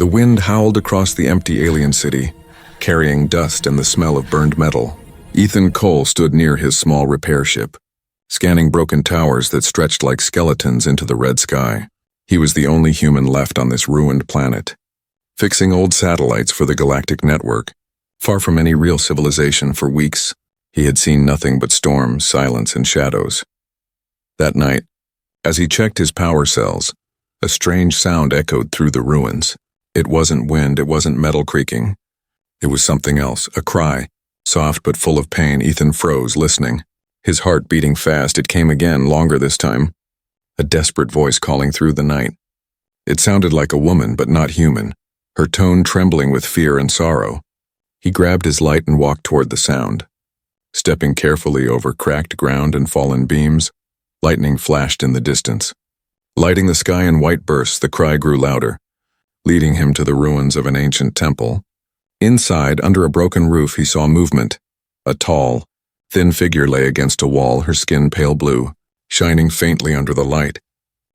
The wind howled across the empty alien city, carrying dust and the smell of burned metal. Ethan Cole stood near his small repair ship, scanning broken towers that stretched like skeletons into the red sky. He was the only human left on this ruined planet, fixing old satellites for the Galactic Network. Far from any real civilization for weeks, he had seen nothing but storms, silence, and shadows. That night, as he checked his power cells, a strange sound echoed through the ruins. It wasn't wind, it wasn't metal creaking. It was something else, a cry, soft but full of pain. Ethan froze, listening. His heart beating fast. It came again, longer this time. A desperate voice calling through the night. It sounded like a woman, but not human, her tone trembling with fear and sorrow. He grabbed his light and walked toward the sound. Stepping carefully over cracked ground and fallen beams, lightning flashed in the distance. Lighting the sky in white bursts, the cry grew louder, leading him to the ruins of an ancient temple. Inside, under a broken roof, he saw movement. A tall, thin figure lay against a wall, her skin pale blue, shining faintly under the light.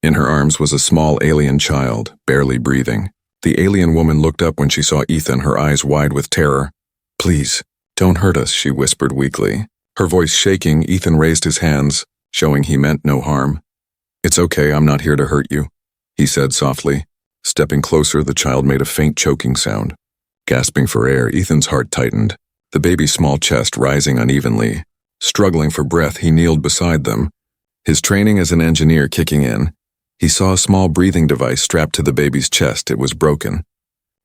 In her arms was a small alien child, barely breathing. The alien woman looked up when she saw Ethan, her eyes wide with terror. "Please, don't hurt us," she whispered weakly. Her voice shaking, Ethan raised his hands, showing he meant no harm. "It's okay, I'm not here to hurt you," he said softly. Stepping closer, the child made a faint choking sound. Gasping for air, Ethan's heart tightened, the baby's small chest rising unevenly. Struggling for breath, he kneeled beside them, his training as an engineer kicking in. He saw a small breathing device strapped to the baby's chest. It was broken,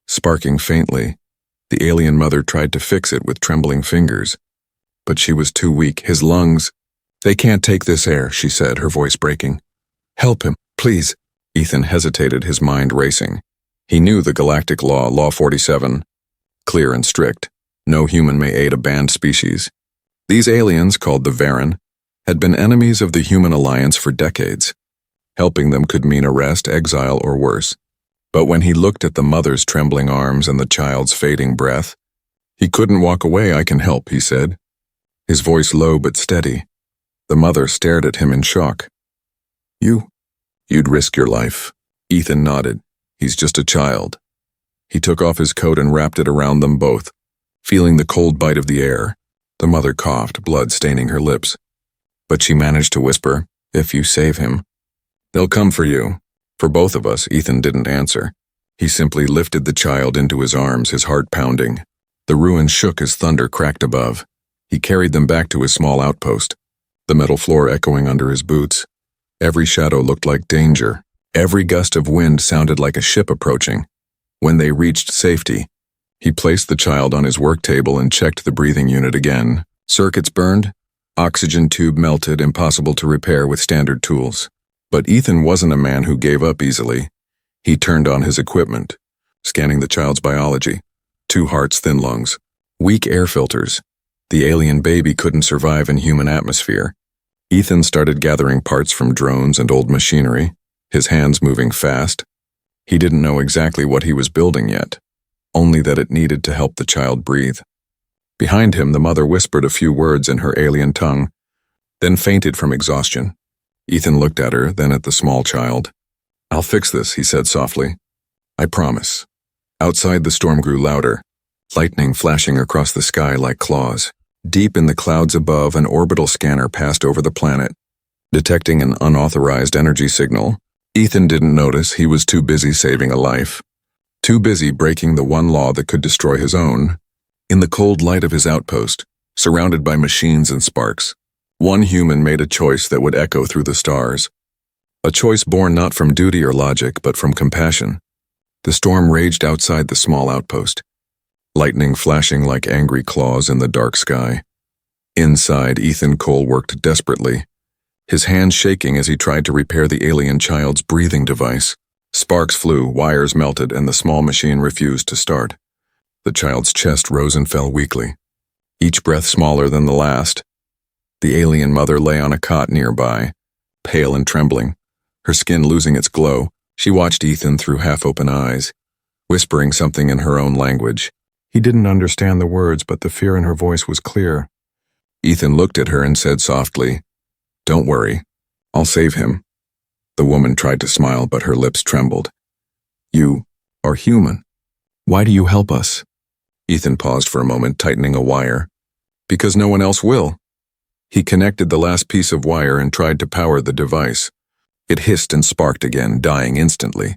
sparking faintly. The alien mother tried to fix it with trembling fingers, but she was too weak. His lungs... "They can't take this air," she said, her voice breaking. "Help him, please." Ethan hesitated, his mind racing. He knew the galactic law, Law 47, clear and strict. No human may aid a banned species. These aliens, called the Varen, had been enemies of the human alliance for decades. Helping them could mean arrest, exile, or worse. But when he looked at the mother's trembling arms and the child's fading breath, he couldn't walk away. "I can help," he said, his voice low but steady. The mother stared at him in shock. You'd risk your life." Ethan nodded. "He's just a child." He took off his coat and wrapped it around them both, feeling the cold bite of the air. The mother coughed, blood staining her lips. But she managed to whisper, "If you save him, they'll come for you." For both of us, Ethan didn't answer. He simply lifted the child into his arms, his heart pounding. The ruins shook as thunder cracked above. He carried them back to his small outpost, the metal floor echoing under his boots. Every shadow looked like danger. Every gust of wind sounded like a ship approaching. When they reached safety, he placed the child on his work table and checked the breathing unit again. Circuits burned, oxygen tube melted, impossible to repair with standard tools. But Ethan wasn't a man who gave up easily. He turned on his equipment, scanning the child's biology. 2 hearts, thin lungs, weak air filters. The alien baby couldn't survive in human atmosphere. Ethan started gathering parts from drones and old machinery, his hands moving fast. He didn't know exactly what he was building yet, only that it needed to help the child breathe. Behind him, the mother whispered a few words in her alien tongue, then fainted from exhaustion. Ethan looked at her, then at the small child. "I'll fix this," he said softly. "I promise." Outside, the storm grew louder, lightning flashing across the sky like claws. Deep in the clouds above, an orbital scanner passed over the planet, detecting an unauthorized energy signal. Ethan didn't notice. He was too busy saving a life, too busy breaking the one law that could destroy his own. In the cold light of his outpost, surrounded by machines and sparks, one human made a choice that would echo through the stars. A choice born not from duty or logic, but from compassion. The storm raged outside the small outpost, lightning flashing like angry claws in the dark sky. Inside, Ethan Cole worked desperately, his hands shaking as he tried to repair the alien child's breathing device. Sparks flew, wires melted, and the small machine refused to start. The child's chest rose and fell weakly, each breath smaller than the last. The alien mother lay on a cot nearby, pale and trembling, her skin losing its glow. She watched Ethan through half-open eyes, whispering something in her own language. He didn't understand the words, but the fear in her voice was clear. Ethan looked at her and said softly, "Don't worry, I'll save him." The woman tried to smile, but her lips trembled. "You are human," Why do you help us? Ethan paused for a moment, tightening a wire. Because no one else will. He connected the last piece of wire and tried to power the device. It hissed and sparked again, dying instantly.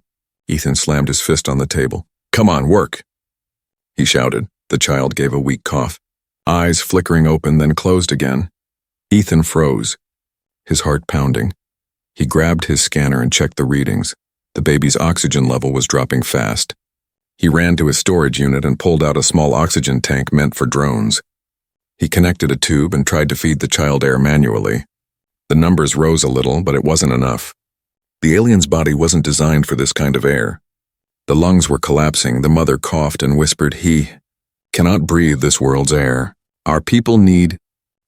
Ethan slammed his fist on the table. Come on, work! He shouted. The child gave a weak cough. Eyes flickering open, then closed again. Ethan froze, his heart pounding. He grabbed his scanner and checked the readings. The baby's oxygen level was dropping fast. He ran to his storage unit and pulled out a small oxygen tank meant for drones. He connected a tube and tried to feed the child air manually. The numbers rose a little, but it wasn't enough. The alien's body wasn't designed for this kind of air. The lungs were collapsing. The mother coughed and whispered, "He cannot breathe this world's air. Our people need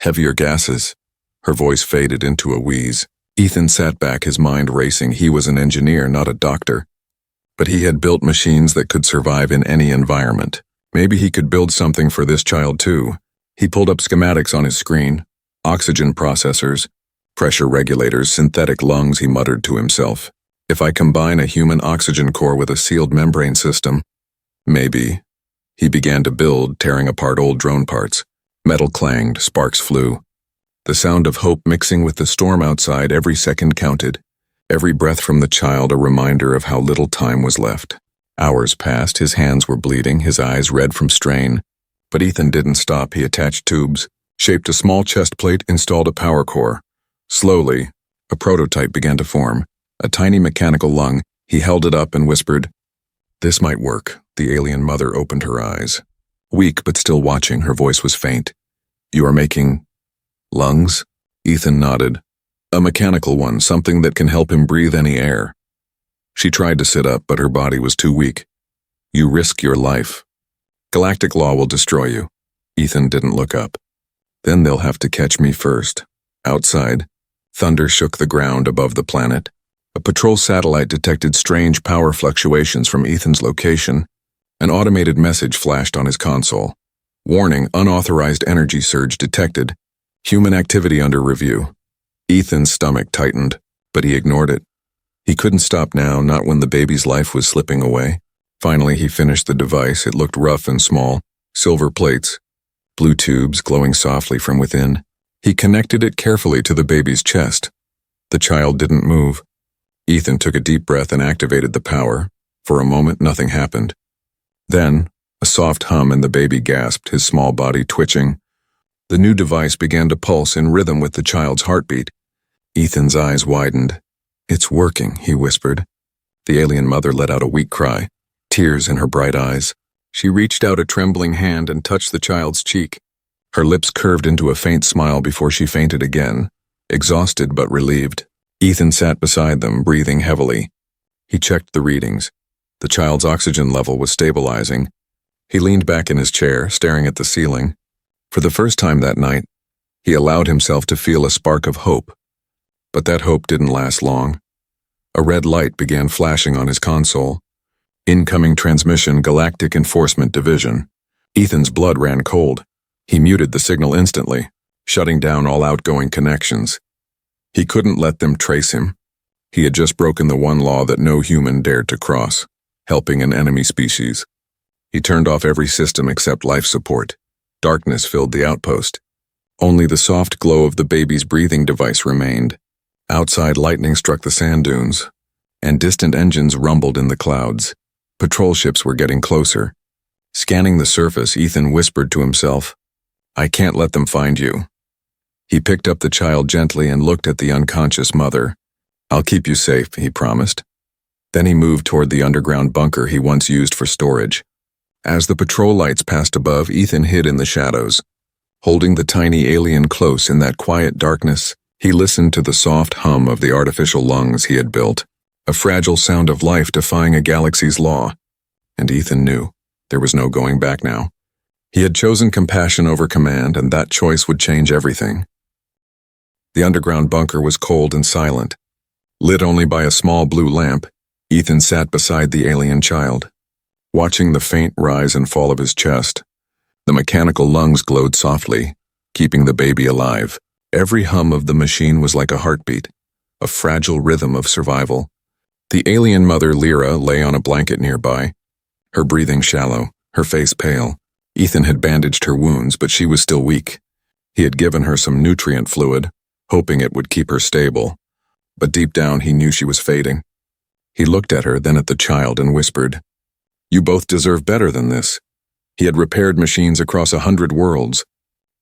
heavier gases." Her voice faded into a wheeze. Ethan sat back, his mind racing. He was an engineer, not a doctor. But he had built machines that could survive in any environment. Maybe he could build something for this child too. He pulled up schematics on his screen. Oxygen processors, pressure regulators, synthetic lungs, he muttered to himself. If I combine a human oxygen core with a sealed membrane system, maybe. He began to build, tearing apart old drone parts. Metal clanged, sparks flew. The sound of hope mixing with the storm outside, every second counted. Every breath from the child a reminder of how little time was left. Hours passed, his hands were bleeding, his eyes red from strain. But Ethan didn't stop. He attached tubes, shaped a small chest plate, installed a power core. Slowly, a prototype began to form. A tiny mechanical lung. He held it up and whispered, "This might work." The alien mother opened her eyes. Weak but still watching, her voice was faint. "You are making lungs?" Ethan nodded. "A mechanical one, something that can help him breathe any air." She tried to sit up, but her body was too weak. "You risk your life. Galactic law will destroy you." Ethan didn't look up. "Then they'll have to catch me first." Outside, thunder shook the ground above the planet. A patrol satellite detected strange power fluctuations from Ethan's location. An automated message flashed on his console. Warning, unauthorized energy surge detected. Human activity under review. Ethan's stomach tightened, but he ignored it. He couldn't stop now, not when the baby's life was slipping away. Finally, he finished the device. It looked rough and small. Silver plates, blue tubes glowing softly from within. He connected it carefully to the baby's chest. The child didn't move. Ethan took a deep breath and activated the power. For a moment, nothing happened. Then, a soft hum and the baby gasped, his small body twitching. The new device began to pulse in rhythm with the child's heartbeat. Ethan's eyes widened. "It's working," he whispered. The alien mother let out a weak cry, tears in her bright eyes. She reached out a trembling hand and touched the child's cheek. Her lips curved into a faint smile before she fainted again, exhausted but relieved. Ethan sat beside them, breathing heavily. He checked the readings. The child's oxygen level was stabilizing. He leaned back in his chair, staring at the ceiling. For the first time that night, he allowed himself to feel a spark of hope. But that hope didn't last long. A red light began flashing on his console. Incoming transmission, Galactic Enforcement Division. Ethan's blood ran cold. He muted the signal instantly, shutting down all outgoing connections. He couldn't let them trace him. He had just broken the one law that no human dared to cross, helping an enemy species. He turned off every system except life support. Darkness filled the outpost. Only the soft glow of the baby's breathing device remained. Outside, lightning struck the sand dunes, and distant engines rumbled in the clouds. Patrol ships were getting closer. Scanning the surface, Ethan whispered to himself, "I can't let them find you." He picked up the child gently and looked at the unconscious mother. "I'll keep you safe," he promised. Then he moved toward the underground bunker he once used for storage. As the patrol lights passed above, Ethan hid in the shadows. Holding the tiny alien close in that quiet darkness, he listened to the soft hum of the artificial lungs he had built, a fragile sound of life defying a galaxy's law. And Ethan knew there was no going back now. He had chosen compassion over command, and that choice would change everything. The underground bunker was cold and silent. Lit only by a small blue lamp, Ethan sat beside the alien child, watching the faint rise and fall of his chest. The mechanical lungs glowed softly, keeping the baby alive. Every hum of the machine was like a heartbeat, a fragile rhythm of survival. The alien mother, Lyra, lay on a blanket nearby. her breathing shallow, her face pale. Ethan had bandaged her wounds, but she was still weak. He had given her some nutrient fluid, hoping it would keep her stable. But deep down he knew she was fading. He looked at her, then at the child, and whispered, "You both deserve better than this." He had repaired machines across 100 worlds,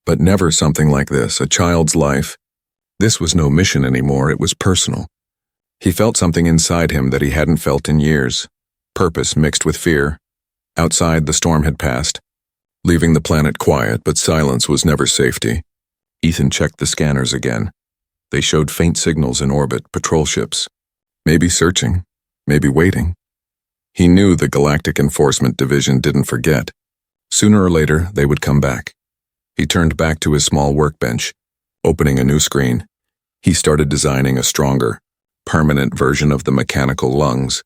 but never something like this, a child's life. This was no mission anymore, it was personal. He felt something inside him that he hadn't felt in years. Purpose mixed with fear. Outside, the storm had passed, leaving the planet quiet, but silence was never safety. Ethan checked the scanners again. They showed faint signals in orbit, patrol ships. Maybe searching, maybe waiting. He knew the Galactic Enforcement Division didn't forget. Sooner or later, they would come back. He turned back to his small workbench, opening a new screen. He started designing a stronger, permanent version of the mechanical lungs,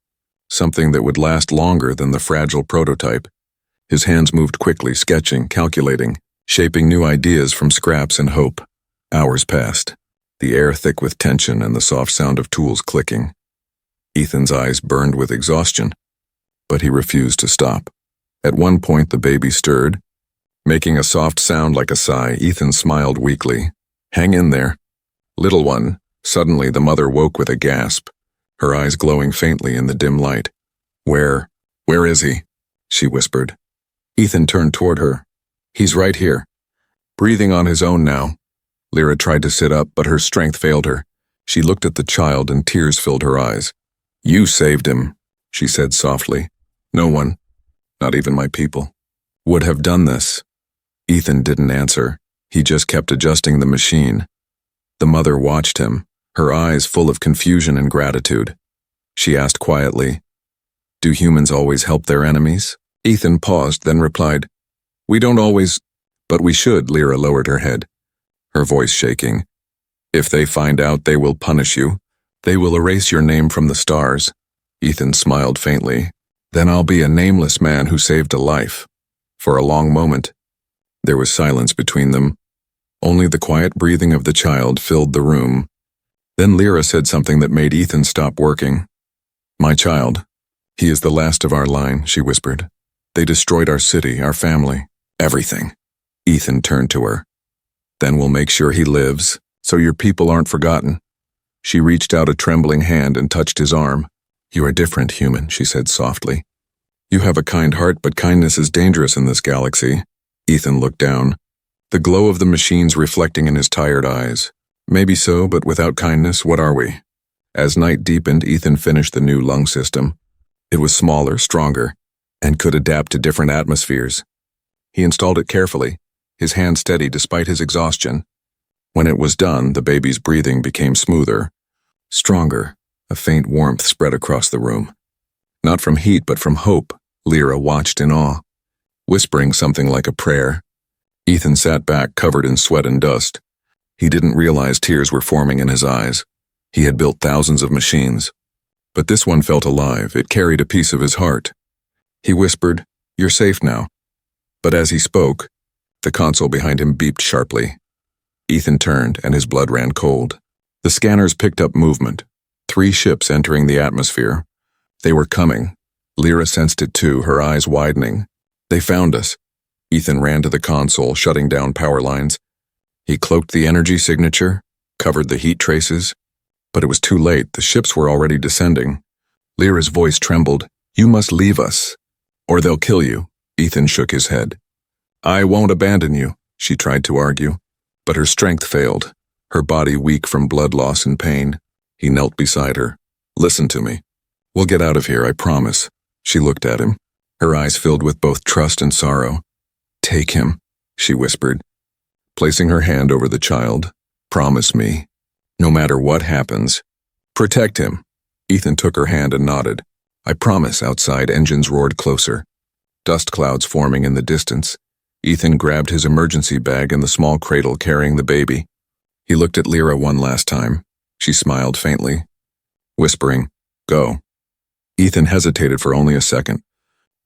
something that would last longer than the fragile prototype. His hands moved quickly, sketching, calculating, shaping new ideas from scraps and hope. Hours passed, the air thick with tension and the soft sound of tools clicking. Ethan's eyes burned with exhaustion, but he refused to stop. At one point, the baby stirred. Making a soft sound like a sigh, Ethan smiled weakly. "Hang in there." "Little one." Suddenly, the mother woke with a gasp, her eyes glowing faintly in the dim light. Where is he?" she whispered. Ethan turned toward her. "He's right here." Breathing on his own now, Lyra tried to sit up, but her strength failed her. She looked at the child and tears filled her eyes. "You saved him," she said softly. "No one, not even my people, would have done this." Ethan didn't answer. He just kept adjusting the machine. The mother watched him, her eyes full of confusion and gratitude. She asked quietly, "Do humans always help their enemies?" Ethan paused, then replied, "We don't always, but we should." Lyra lowered her head, her voice shaking. "If they find out, they will punish you. They will erase your name from the stars." Ethan smiled faintly. "Then I'll be a nameless man who saved a life." For a long moment, there was silence between them. Only the quiet breathing of the child filled the room. Then Lyra said something that made Ethan stop working. "My child, he is the last of our line," she whispered. "They destroyed our city, our family, everything." Ethan turned to her. "Then we'll make sure he lives, so your people aren't forgotten." She reached out a trembling hand and touched his arm. "You are different, human," she said softly. "You have a kind heart, but kindness is dangerous in this galaxy." Ethan looked down, the glow of the machines reflecting in his tired eyes. "Maybe so, but without kindness, what are we?" As night deepened, Ethan finished the new lung system. It was smaller, stronger, and could adapt to different atmospheres. He installed it carefully, his hand steady despite his exhaustion. When it was done, the baby's breathing became smoother, stronger. A faint warmth spread across the room. Not from heat, but from hope. Lyra watched in awe, whispering something like a prayer. Ethan sat back, covered in sweat and dust. He didn't realize tears were forming in his eyes. He had built thousands of machines, but this one felt alive. It carried a piece of his heart. He whispered, "You're safe now." But as he spoke, the console behind him beeped sharply. Ethan turned, and his blood ran cold. The scanners picked up movement. 3 ships entering the atmosphere. They were coming. Lyra sensed it too, her eyes widening. "They found us." Ethan ran to the console, shutting down power lines. He cloaked the energy signature, covered the heat traces. But it was too late. The ships were already descending. Lyra's voice trembled. "You must leave us, or they'll kill you." Ethan shook his head. "I won't abandon you," she tried to argue, but her strength failed, her body weak from blood loss and pain. He knelt beside her. "Listen to me. We'll get out of here, I promise." She looked at him, her eyes filled with both trust and sorrow. "Take him," she whispered, placing her hand over the child. "Promise me, no matter what happens, protect him." Ethan took her hand and nodded. "I promise." Outside, engines roared closer, dust clouds forming in the distance. Ethan grabbed his emergency bag and the small cradle carrying the baby. He looked at Lyra one last time. She smiled faintly, whispering, "Go." Ethan hesitated for only a second,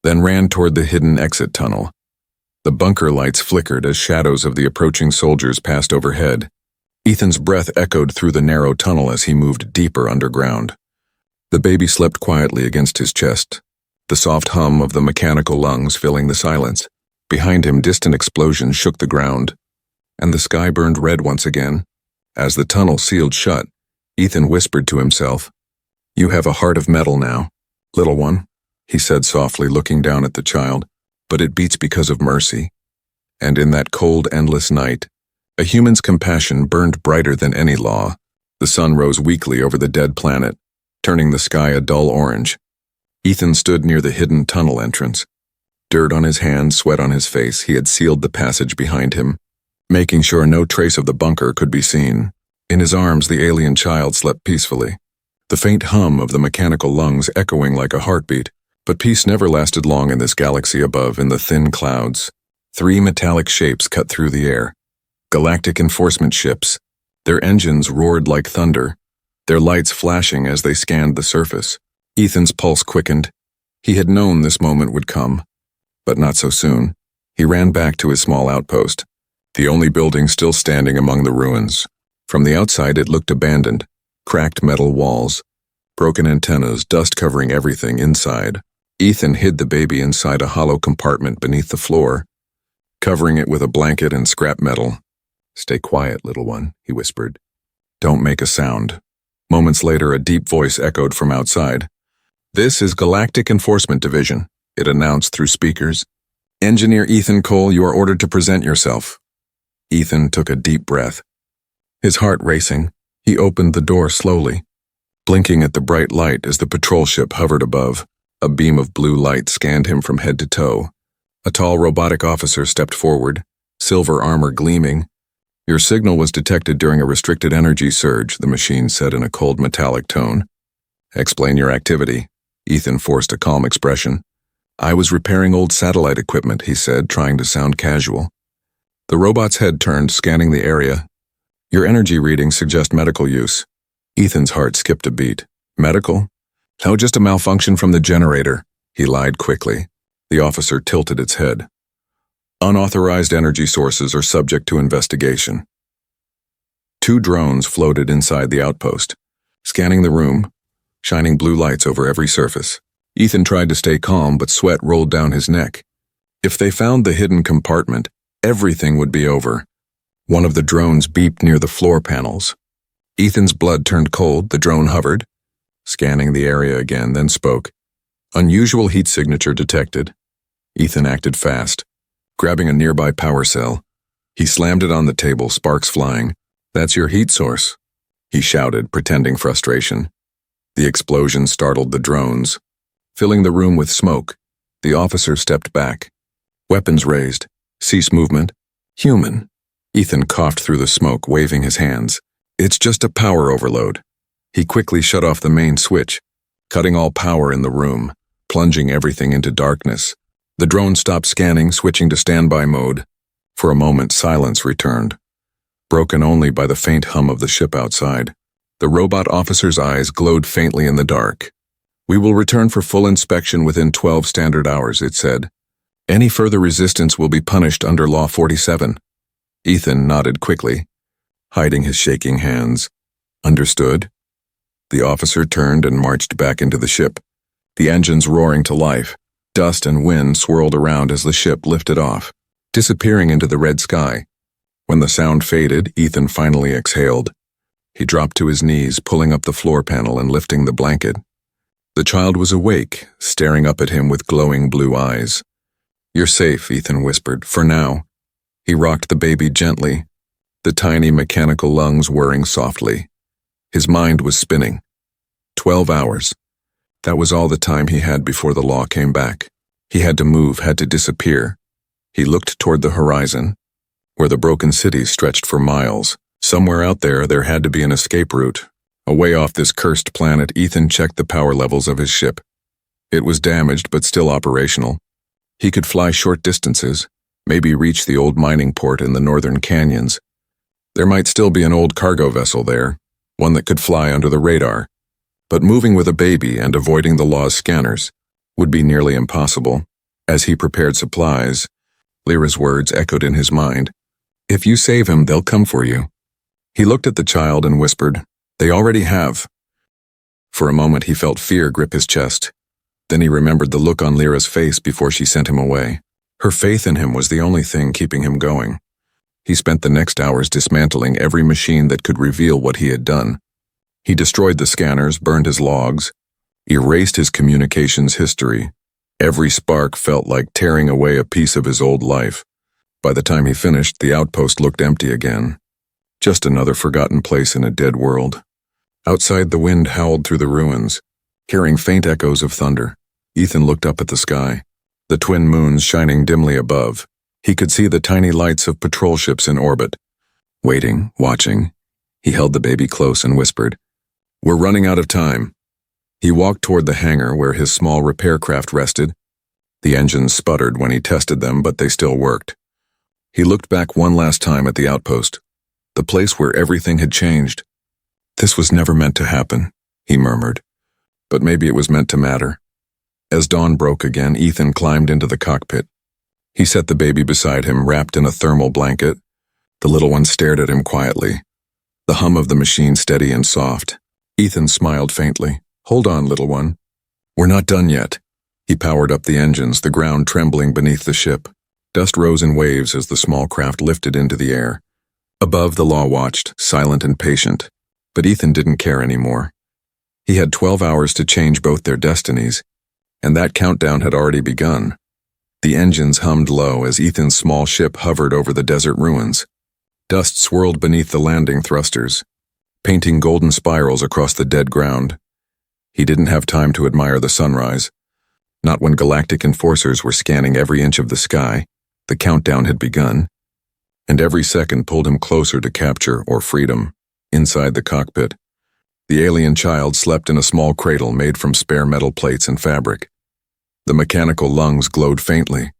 then ran toward the hidden exit tunnel. The bunker lights flickered as shadows of the approaching soldiers passed overhead. Ethan's breath echoed through the narrow tunnel as he moved deeper underground. The baby slept quietly against his chest, the soft hum of the mechanical lungs filling the silence. Behind him, distant explosions shook the ground, and the sky burned red once again. As the tunnel sealed shut, Ethan whispered to himself, "You have a heart of metal now, little one," he said softly, looking down at the child, "but it beats because of mercy." And in that cold, endless night, a human's compassion burned brighter than any law. The sun rose weakly over the dead planet, turning the sky a dull orange. Ethan stood near the hidden tunnel entrance. Dirt on his hands, sweat on his face, he had sealed the passage behind him, making sure no trace of the bunker could be seen. In his arms, the alien child slept peacefully, the faint hum of the mechanical lungs echoing like a heartbeat. But peace never lasted long in this galaxy above. In the thin clouds, 3 metallic shapes cut through the air. Galactic enforcement ships. Their engines roared like thunder, their lights flashing as they scanned the surface. Ethan's pulse quickened. He had known this moment would come, but not so soon. He ran back to his small outpost, the only building still standing among the ruins. From the outside it looked abandoned, cracked metal walls, broken antennas, dust covering everything inside. Ethan hid the baby inside a hollow compartment beneath the floor, covering it with a blanket and scrap metal. "Stay quiet, little one," he whispered. "Don't make a sound." Moments later, a deep voice echoed from outside. "This is Galactic Enforcement Division," it announced through speakers. "Engineer Ethan Cole, you are ordered to present yourself." Ethan took a deep breath. His heart racing, he opened the door slowly, blinking at the bright light as the patrol ship hovered above. A beam of blue light scanned him from head to toe. A tall robotic officer stepped forward, silver armor gleaming. "Your signal was detected during a restricted energy surge," the machine said in a cold metallic tone. "Explain your activity." Ethan forced a calm expression. "I was repairing old satellite equipment," he said, trying to sound casual. The robot's head turned, scanning the area. "Your energy readings suggest medical use." Ethan's heart skipped a beat. "Medical? No, just a malfunction from the generator," he lied quickly. The officer tilted its head. "Unauthorized energy sources are subject to investigation." 2 drones floated inside the outpost, scanning the room, shining blue lights over every surface. Ethan tried to stay calm, but sweat rolled down his neck. If they found the hidden compartment, everything would be over. One of the drones beeped near the floor panels. Ethan's blood turned cold. The drone hovered, scanning the area again, then spoke. "Unusual heat signature detected." Ethan acted fast, grabbing a nearby power cell. He slammed it on the table, sparks flying. "That's your heat source," he shouted, pretending frustration. The explosion startled the drones, filling the room with smoke. The officer stepped back, weapons raised. "Cease movement." "Human." Ethan coughed through the smoke, waving his hands. "It's just a power overload." He quickly shut off the main switch, cutting all power in the room, plunging everything into darkness. The drone stopped scanning, switching to standby mode. For a moment, silence returned, broken only by the faint hum of the ship outside. The robot officer's eyes glowed faintly in the dark. "We will return for full inspection within 12 standard hours," it said. "Any further resistance will be punished under Law 47. Ethan nodded quickly, hiding his shaking hands. "Understood." The officer turned and marched back into the ship, the engines roaring to life. Dust and wind swirled around as the ship lifted off, disappearing into the red sky. When the sound faded, Ethan finally exhaled. He dropped to his knees, pulling up the floor panel and lifting the blanket. The child was awake, staring up at him with glowing blue eyes. "You're safe," Ethan whispered, "for now." He rocked the baby gently, the tiny mechanical lungs whirring softly. His mind was spinning. 12 hours. That was all the time he had before the law came back. He had to move, had to disappear. He looked toward the horizon, where the broken cities stretched for miles. Somewhere out there had to be an escape route. Away off this cursed planet, Ethan checked the power levels of his ship. It was damaged, but still operational. He could fly short distances, maybe reach the old mining port in the northern canyons. There might still be an old cargo vessel there, one that could fly under the radar. But moving with a baby and avoiding the law's scanners would be nearly impossible. As he prepared supplies, Lyra's words echoed in his mind. "If you save him, they'll come for you." He looked at the child and whispered, "They already have." For a moment he felt fear grip his chest. Then he remembered the look on Lyra's face before she sent him away. Her faith in him was the only thing keeping him going. He spent the next hours dismantling every machine that could reveal what he had done. He destroyed the scanners, burned his logs, erased his communications history. Every spark felt like tearing away a piece of his old life. By the time he finished, the outpost looked empty again. Just another forgotten place in a dead world. Outside, the wind howled through the ruins, carrying faint echoes of thunder. Ethan looked up at the sky, the twin moons shining dimly above. He could see the tiny lights of patrol ships in orbit. Waiting, watching, he held the baby close and whispered, "We're running out of time." He walked toward the hangar where his small repair craft rested. The engines sputtered when he tested them, but they still worked. He looked back one last time at the outpost, the place where everything had changed. This was never meant to happen, he murmured, but maybe it was meant to matter. As dawn broke again, Ethan climbed into the cockpit. He set the baby beside him, wrapped in a thermal blanket. The little one stared at him quietly, the hum of the machine steady and soft. Ethan smiled faintly. "Hold on, little one. We're not done yet." He powered up the engines, the ground trembling beneath the ship. Dust rose in waves as the small craft lifted into the air. Above, the law watched, silent and patient. But Ethan didn't care anymore. He had 12 hours to change both their destinies, and that countdown had already begun. The engines hummed low as Ethan's small ship hovered over the desert ruins. Dust swirled beneath the landing thrusters, painting golden spirals across the dead ground. He didn't have time to admire the sunrise. Not when galactic enforcers were scanning every inch of the sky. The countdown had begun, and every second pulled him closer to capture or freedom. Inside the cockpit, the alien child slept in a small cradle made from spare metal plates and fabric. The mechanical lungs glowed faintly.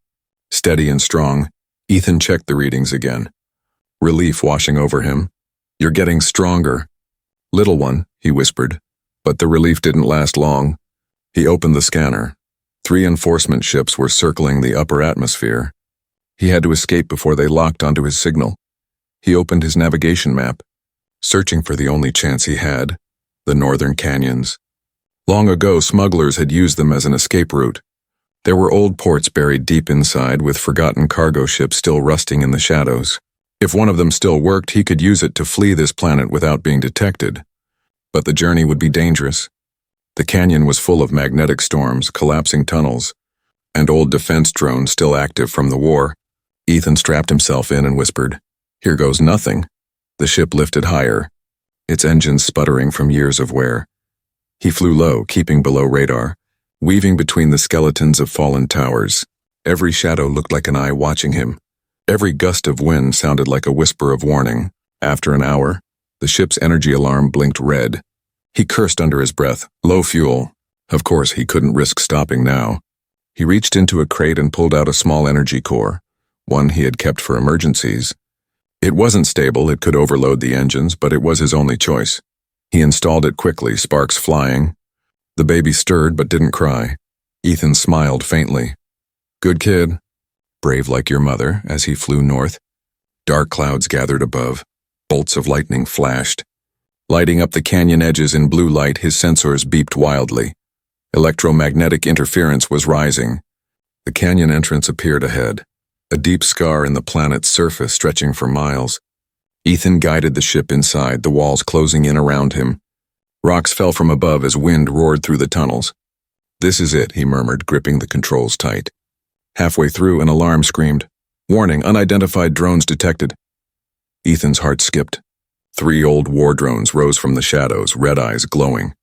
Steady and strong, Ethan checked the readings again. Relief washing over him. "You're getting stronger." "Little one," he whispered. But the relief didn't last long. He opened the scanner. 3 enforcement ships were circling the upper atmosphere. He had to escape before they locked onto his signal. He opened his navigation map, searching for the only chance he had, the northern canyons. Long ago, smugglers had used them as an escape route. There were old ports buried deep inside, with forgotten cargo ships still rusting in the shadows. If one of them still worked, he could use it to flee this planet without being detected. But the journey would be dangerous. The canyon was full of magnetic storms, collapsing tunnels, and old defense drones still active from the war. Ethan strapped himself in and whispered, "Here goes nothing." The ship lifted higher, its engines sputtering from years of wear. He flew low, keeping below radar, weaving between the skeletons of fallen towers. Every shadow looked like an eye watching him. Every gust of wind sounded like a whisper of warning. After an hour, the ship's energy alarm blinked red. He cursed under his breath. Low fuel. Of course, he couldn't risk stopping now. He reached into a crate and pulled out a small energy core, one he had kept for emergencies. It wasn't stable, it could overload the engines, but it was his only choice. He installed it quickly, sparks flying. The baby stirred but didn't cry. Ethan smiled faintly. "Good kid. Brave like your mother," as he flew north. Dark clouds gathered above. Bolts of lightning flashed. Lighting up the canyon edges in blue light, his sensors beeped wildly. Electromagnetic interference was rising. The canyon entrance appeared ahead, a deep scar in the planet's surface stretching for miles. Ethan guided the ship inside, the walls closing in around him. Rocks fell from above as wind roared through the tunnels. "This is it," he murmured, gripping the controls tight. Halfway through, an alarm screamed, "Warning, unidentified drones detected." Ethan's heart skipped. 3 old war drones rose from the shadows, red eyes glowing.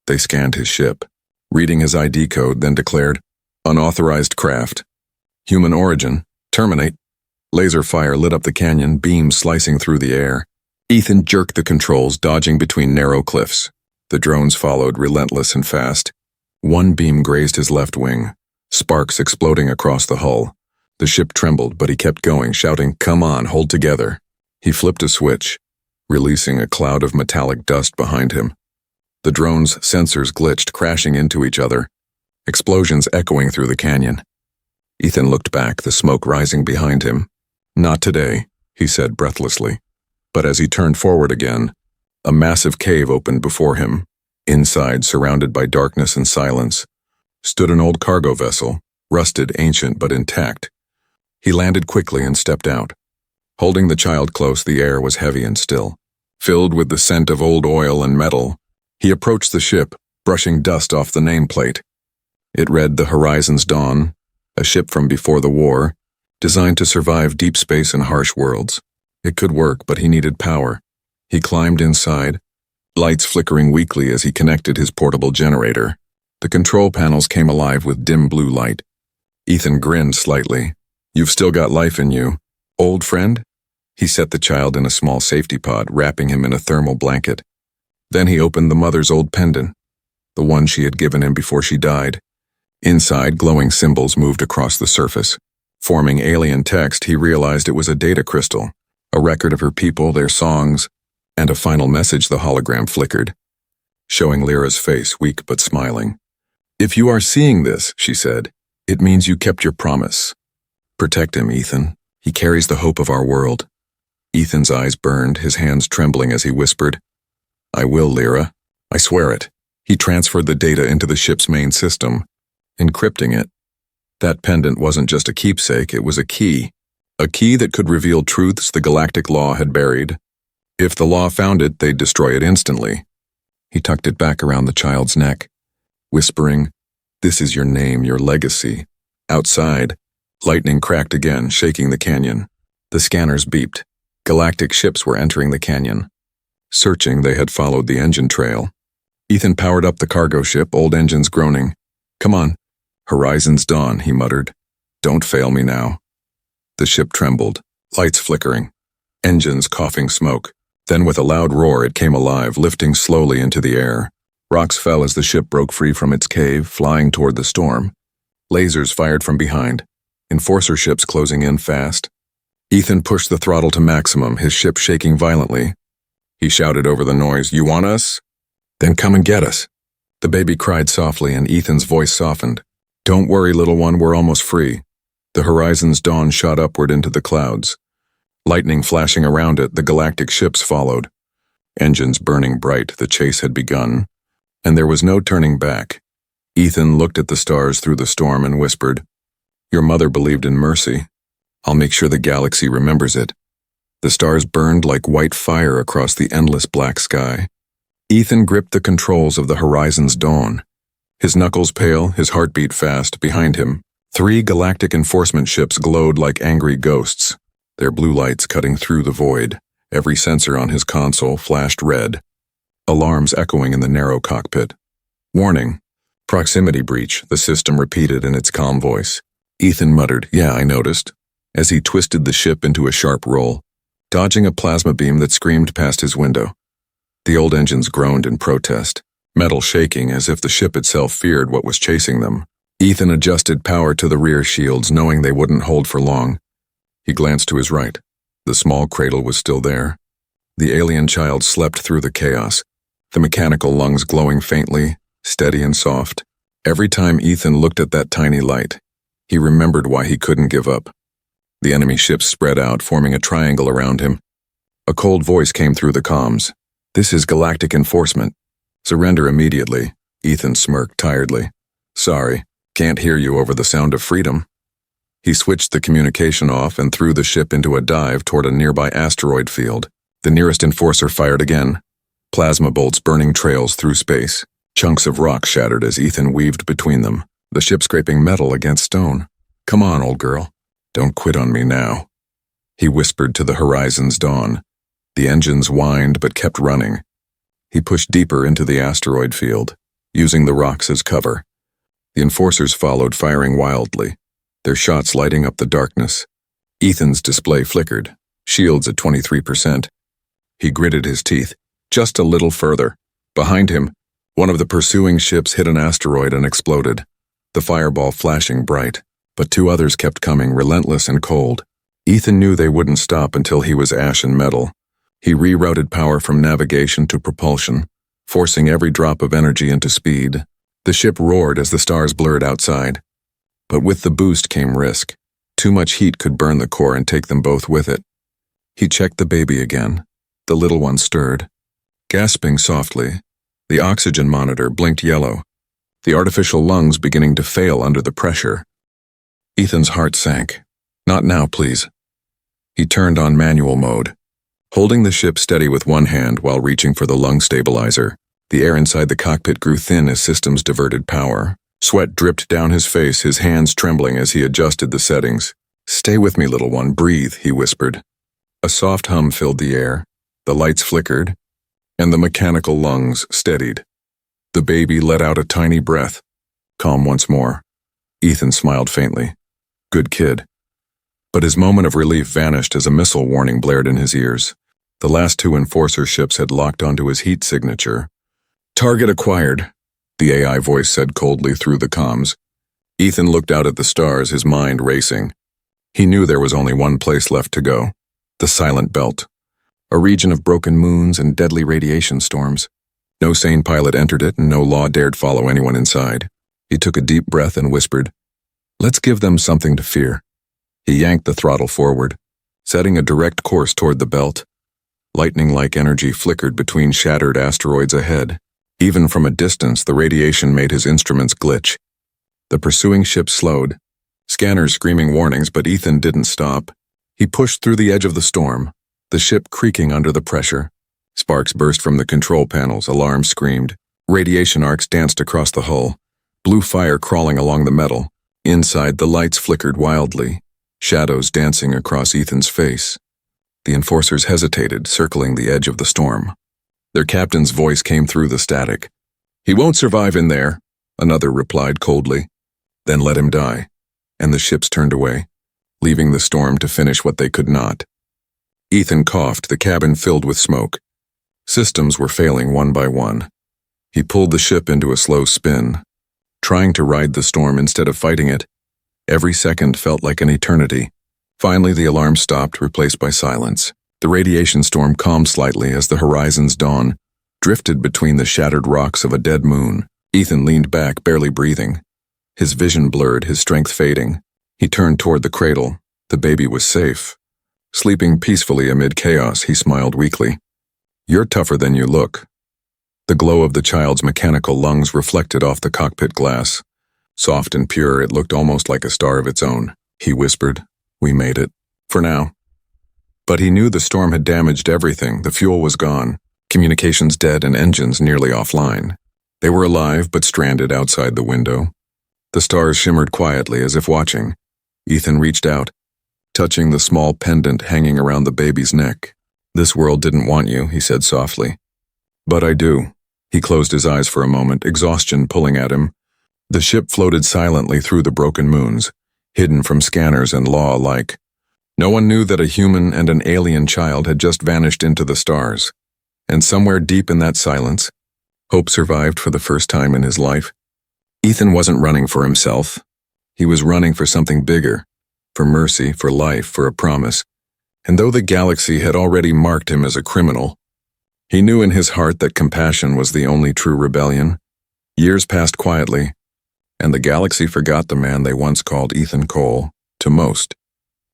They scanned his ship, reading his ID code, then declared, "Unauthorized craft. Human origin. Terminate." Laser fire lit up the canyon, beams slicing through the air. Ethan jerked the controls, dodging between narrow cliffs. The drones followed, relentless and fast. One beam grazed his left wing, sparks exploding across the hull. The ship trembled, but he kept going, shouting, "Come on, hold together." He flipped a switch, releasing a cloud of metallic dust behind him. The drone's sensors glitched, crashing into each other, explosions echoing through the canyon. Ethan looked back, the smoke rising behind him. "Not today," he said breathlessly. But as he turned forward again, a massive cave opened before him. Inside, surrounded by darkness and silence, stood an old cargo vessel, rusted, ancient, but intact. He landed quickly and stepped out. Holding the child close, the air was heavy and still, filled with the scent of old oil and metal. He approached the ship, brushing dust off the nameplate. It read the Horizon's Dawn, a ship from before the war, designed to survive deep space and harsh worlds. It could work, but he needed power. He climbed inside, lights flickering weakly as he connected his portable generator. The control panels came alive with dim blue light. Ethan grinned slightly. "You've still got life in you, old friend?" He set the child in a small safety pod, wrapping him in a thermal blanket. Then he opened the mother's old pendant, the one she had given him before she died. Inside, glowing symbols moved across the surface. Forming alien text, he realized it was a data crystal, a record of her people, their songs, and a final message. The hologram flickered, showing Lyra's face, weak but smiling. "If you are seeing this," she said, "it means you kept your promise. Protect him, Ethan. He carries the hope of our world." Ethan's eyes burned, his hands trembling as he whispered, "I will, Lyra. I swear it." He transferred the data into the ship's main system, encrypting it. That pendant wasn't just a keepsake, it was a key that could reveal truths the galactic law had buried. If the law found it, they'd destroy it instantly. He tucked it back around the child's neck, whispering, "This is your name, your legacy." Outside, lightning cracked again, shaking the canyon. The scanners beeped. Galactic ships were entering the canyon. Searching, they had followed the engine trail. Ethan powered up the cargo ship, old engines groaning. "Come on. Horizon's Dawn," he muttered. "Don't fail me now." The ship trembled, lights flickering, engines coughing smoke. Then with a loud roar it came alive, lifting slowly into the air. Rocks fell as the ship broke free from its cave, flying toward the storm. Lasers fired from behind, enforcer ships closing in fast. Ethan pushed the throttle to maximum, his ship shaking violently. He shouted over the noise, "You want us? Then come and get us." The baby cried softly and Ethan's voice softened. "Don't worry, little one, we're almost free." The Horizon's Dawn shot upward into the clouds. Lightning flashing around it, the galactic ships followed. Engines burning bright, the chase had begun. And there was no turning back. Ethan looked at the stars through the storm and whispered, "Your mother believed in mercy. I'll make sure the galaxy remembers it." The stars burned like white fire across the endless black sky. Ethan gripped the controls of the Horizon's Dawn. His knuckles pale, his heartbeat fast. Behind him, 3 galactic enforcement ships glowed like angry ghosts, their blue lights cutting through the void. Every sensor on his console flashed red, alarms echoing in the narrow cockpit. "Warning. Proximity breach," the system repeated in its calm voice. Ethan muttered, "Yeah, I noticed," as he twisted the ship into a sharp roll, dodging a plasma beam that screamed past his window. The old engines groaned in protest, metal shaking as if the ship itself feared what was chasing them. Ethan adjusted power to the rear shields, knowing they wouldn't hold for long. He glanced to his right. The small cradle was still there. The alien child slept through the chaos, the mechanical lungs glowing faintly, steady and soft. Every time Ethan looked at that tiny light, he remembered why he couldn't give up. The enemy ships spread out, forming a triangle around him. A cold voice came through the comms. "This is Galactic Enforcement. Surrender immediately." Ethan smirked tiredly. "Sorry, can't hear you over the sound of freedom." He switched the communication off and threw the ship into a dive toward a nearby asteroid field. The nearest enforcer fired again, plasma bolts burning trails through space. Chunks of rock shattered as Ethan weaved between them, the ship scraping metal against stone. "Come on, old girl. Don't quit on me now," he whispered to the Horizon's Dawn. The engines whined but kept running. He pushed deeper into the asteroid field, using the rocks as cover. The enforcers followed, firing wildly, their shots lighting up the darkness. Ethan's display flickered, shields at 23%. He gritted his teeth. Just a little further. Behind him, one of the pursuing ships hit an asteroid and exploded, the fireball flashing bright. But 2 others kept coming, relentless and cold. Ethan knew they wouldn't stop until he was ash and metal. He rerouted power from navigation to propulsion, forcing every drop of energy into speed. The ship roared as the stars blurred outside. But with the boost came risk. Too much heat could burn the core and take them both with it. He checked the baby again. The little one stirred, gasping softly. The oxygen monitor blinked yellow. the artificial lungs beginning to fail under the pressure. Ethan's heart sank. Not now, please. He turned on manual mode, holding the ship steady with one hand while reaching for the lung stabilizer. The air inside the cockpit grew thin as systems diverted power. Sweat dripped down his face, his hands trembling as he adjusted the settings. "Stay with me, little one, breathe," he whispered. A soft hum filled the air, the lights flickered, and the mechanical lungs steadied. The baby let out a tiny breath. Calm once more. Ethan smiled faintly. Good kid. But his moment of relief vanished as a missile warning blared in his ears. The last two Enforcer ships had locked onto his heat signature. "Target acquired," the AI voice said coldly through the comms. Ethan looked out at the stars, his mind racing. He knew there was only one place left to go. The Silent Belt. A region of broken moons and deadly radiation storms. No sane pilot entered it, and no law dared follow anyone inside. He took a deep breath and whispered, "Let's give them something to fear." He yanked the throttle forward, setting a direct course toward the belt. Lightning-like energy flickered between shattered asteroids ahead. Even from a distance, the radiation made his instruments glitch. The pursuing ship slowed, scanners screaming warnings, but Ethan didn't stop. He pushed through the edge of the storm, the ship creaking under the pressure. Sparks burst from the control panels, alarms screamed. Radiation arcs danced across the hull, blue fire crawling along the metal. Inside, the lights flickered wildly, shadows dancing across Ethan's face. The Enforcers hesitated, circling the edge of the storm. Their captain's voice came through the static. "He won't survive in there," another replied coldly. "Then let him die." And the ships turned away, leaving the storm to finish what they could not. Ethan coughed, the cabin filled with smoke. Systems were failing one by one. He pulled the ship into a slow spin, trying to ride the storm instead of fighting it. Every second felt like an eternity. Finally, the alarm stopped, replaced by silence. The radiation storm calmed slightly as the horizon's dawn drifted between the shattered rocks of a dead moon. Ethan leaned back, barely breathing. His vision blurred, his strength fading. He turned toward the cradle. The baby was safe. Sleeping peacefully amid chaos, he smiled weakly. "You're tougher than you look." The glow of the child's mechanical lungs reflected off the cockpit glass. Soft and pure, it looked almost like a star of its own. He whispered, "We made it. For now." But he knew the storm had damaged everything. The fuel was gone, communications dead, and engines nearly offline. They were alive but stranded outside the window. The stars shimmered quietly as if watching. Ethan reached out, touching the small pendant hanging around the baby's neck. "This world didn't want you," he said softly. "But I do." He closed his eyes for a moment, exhaustion pulling at him. The ship floated silently through the broken moons, hidden from scanners and law alike. No one knew that a human and an alien child had just vanished into the stars. And somewhere deep in that silence, hope survived for the first time in his life. Ethan wasn't running for himself. He was running for something bigger, for mercy, for life, for a promise. And though the galaxy had already marked him as a criminal, he knew in his heart that compassion was the only true rebellion. Years passed quietly, and the galaxy forgot the man they once called Ethan Cole, to most.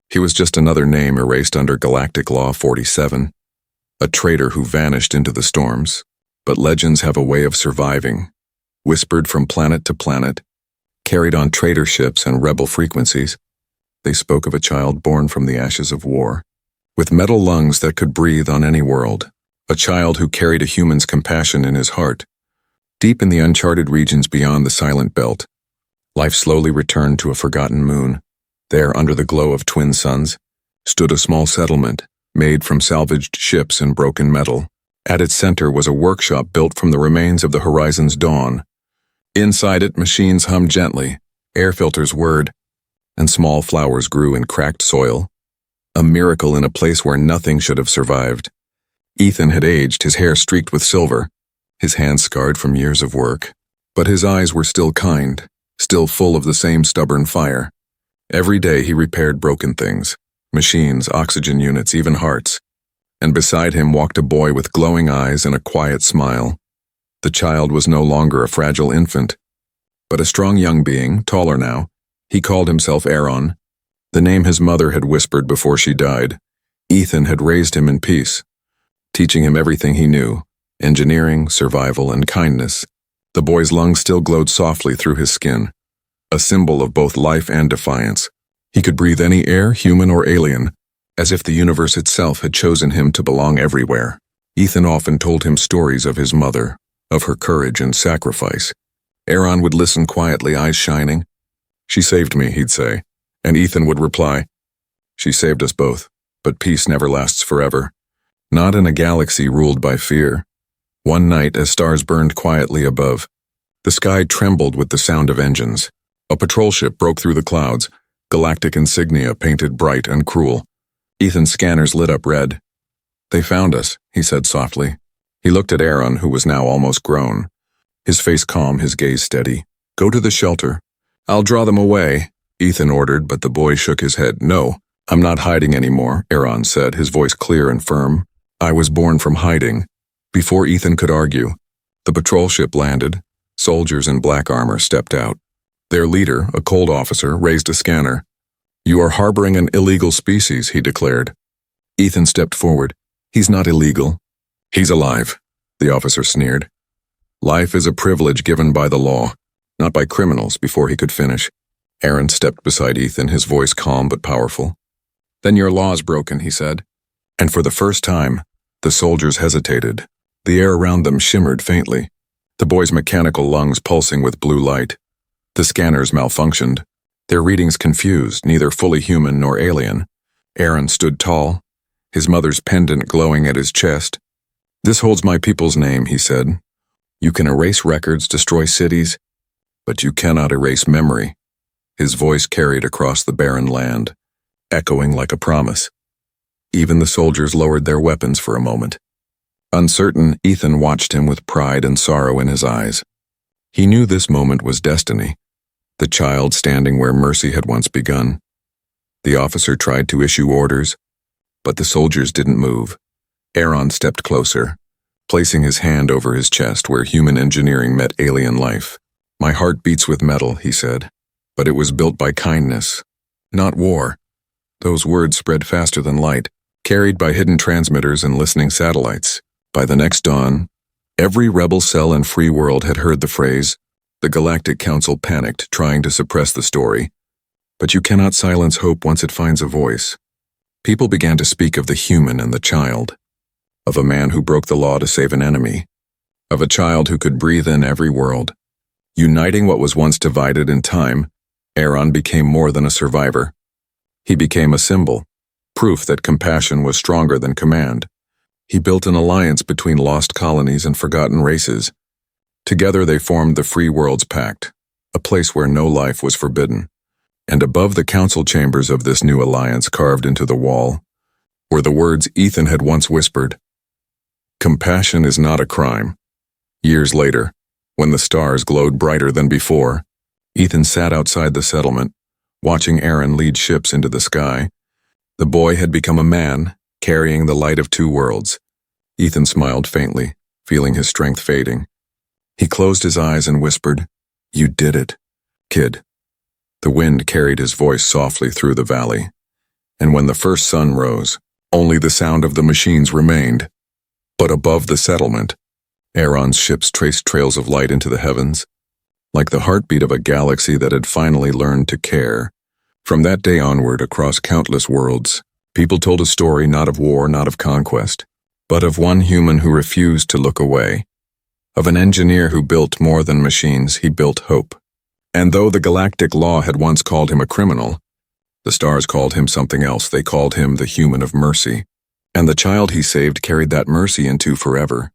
He was just another name erased under Galactic Law 47, a traitor who vanished into the storms. But legends have a way of surviving, whispered from planet to planet, carried on traitor ships and rebel frequencies. They spoke of a child born from the ashes of war, with metal lungs that could breathe on any world, a child who carried a human's compassion in his heart. Deep in the uncharted regions beyond the Silent Belt, life slowly returned to a forgotten moon. There, under the glow of twin suns, stood a small settlement made from salvaged ships and broken metal. At its center was a workshop built from the remains of the horizon's dawn. Inside it, machines hummed gently, air filters whirred, and small flowers grew in cracked soil. A miracle in a place where nothing should have survived. Ethan had aged, his hair streaked with silver, his hands scarred from years of work. But his eyes were still kind, still full of the same stubborn fire. Every day he repaired broken things, machines, oxygen units, even hearts. And beside him walked a boy with glowing eyes and a quiet smile. The child was no longer a fragile infant, but a strong young being, taller now. He called himself Aaron, the name his mother had whispered before she died. Ethan had raised him in peace, teaching him everything he knew, engineering, survival, and kindness. The boy's lungs still glowed softly through his skin, a symbol of both life and defiance. He could breathe any air, human or alien, as if the universe itself had chosen him to belong everywhere. Ethan often told him stories of his mother, of her courage and sacrifice. Aaron would listen quietly, eyes shining. "She saved me," he'd say, and Ethan would reply, "She saved us both, but peace never lasts forever. Not in a galaxy ruled by fear." One night, as stars burned quietly above, the sky trembled with the sound of engines. A patrol ship broke through the clouds, galactic insignia painted bright and cruel. Ethan's scanners lit up red. "They found us," he said softly. He looked at Aaron, who was now almost grown. His face calm, his gaze steady. "Go to the shelter." "I'll draw them away," Ethan ordered, but the boy shook his head. "No, I'm not hiding anymore," Aaron said, his voice clear and firm. "I was born from hiding." Before Ethan could argue, the patrol ship landed. Soldiers in black armor stepped out. Their leader, a cold officer, raised a scanner. "You are harboring an illegal species," he declared. Ethan stepped forward. "He's not illegal. He's alive," the officer sneered. "Life is a privilege given by the law, not by criminals." Before he could finish, Aaron stepped beside Ethan, his voice calm but powerful. "Then your law's broken," he said. And for the first time, the soldiers hesitated. The air around them shimmered faintly, the boy's mechanical lungs pulsing with blue light. The scanners malfunctioned, their readings confused, neither fully human nor alien. Aaron stood tall, his mother's pendant glowing at his chest. "This holds my people's name," he said. "You can erase records, destroy cities, but you cannot erase memory." His voice carried across the barren land, echoing like a promise. Even the soldiers lowered their weapons for a moment. Uncertain, Ethan watched him with pride and sorrow in his eyes. He knew this moment was destiny, the child standing where mercy had once begun. The officer tried to issue orders, but the soldiers didn't move. Aaron stepped closer, placing his hand over his chest where human engineering met alien life. "My heart beats with metal," he said, "but it was built by kindness, not war." Those words spread faster than light, carried by hidden transmitters and listening satellites. By the next dawn, every rebel cell in free world had heard the phrase. The Galactic Council panicked, trying to suppress the story. But you cannot silence hope once it finds a voice. People began to speak of the human and the child, of a man who broke the law to save an enemy, of a child who could breathe in every world. Uniting what was once divided in time, Aaron became more than a survivor. He became a symbol, proof that compassion was stronger than command. He built an alliance between lost colonies and forgotten races. Together they formed the Free Worlds Pact, a place where no life was forbidden. And above the council chambers of this new alliance, carved into the wall, were the words Ethan had once whispered. "Compassion is not a crime." Years later, when the stars glowed brighter than before, Ethan sat outside the settlement, watching Aaron lead ships into the sky. The boy had become a man, carrying the light of two worlds. Ethan smiled faintly, feeling his strength fading. He closed his eyes and whispered, "You did it, kid." The wind carried his voice softly through the valley, and when the first sun rose, only the sound of the machines remained. But above the settlement, Aaron's ships traced trails of light into the heavens, like the heartbeat of a galaxy that had finally learned to care. From that day onward, across countless worlds, people told a story not of war, not of conquest, but of one human who refused to look away. Of an engineer who built more than machines, he built hope. And though the galactic law had once called him a criminal, the stars called him something else. They called him the human of mercy. And the child he saved carried that mercy into forever.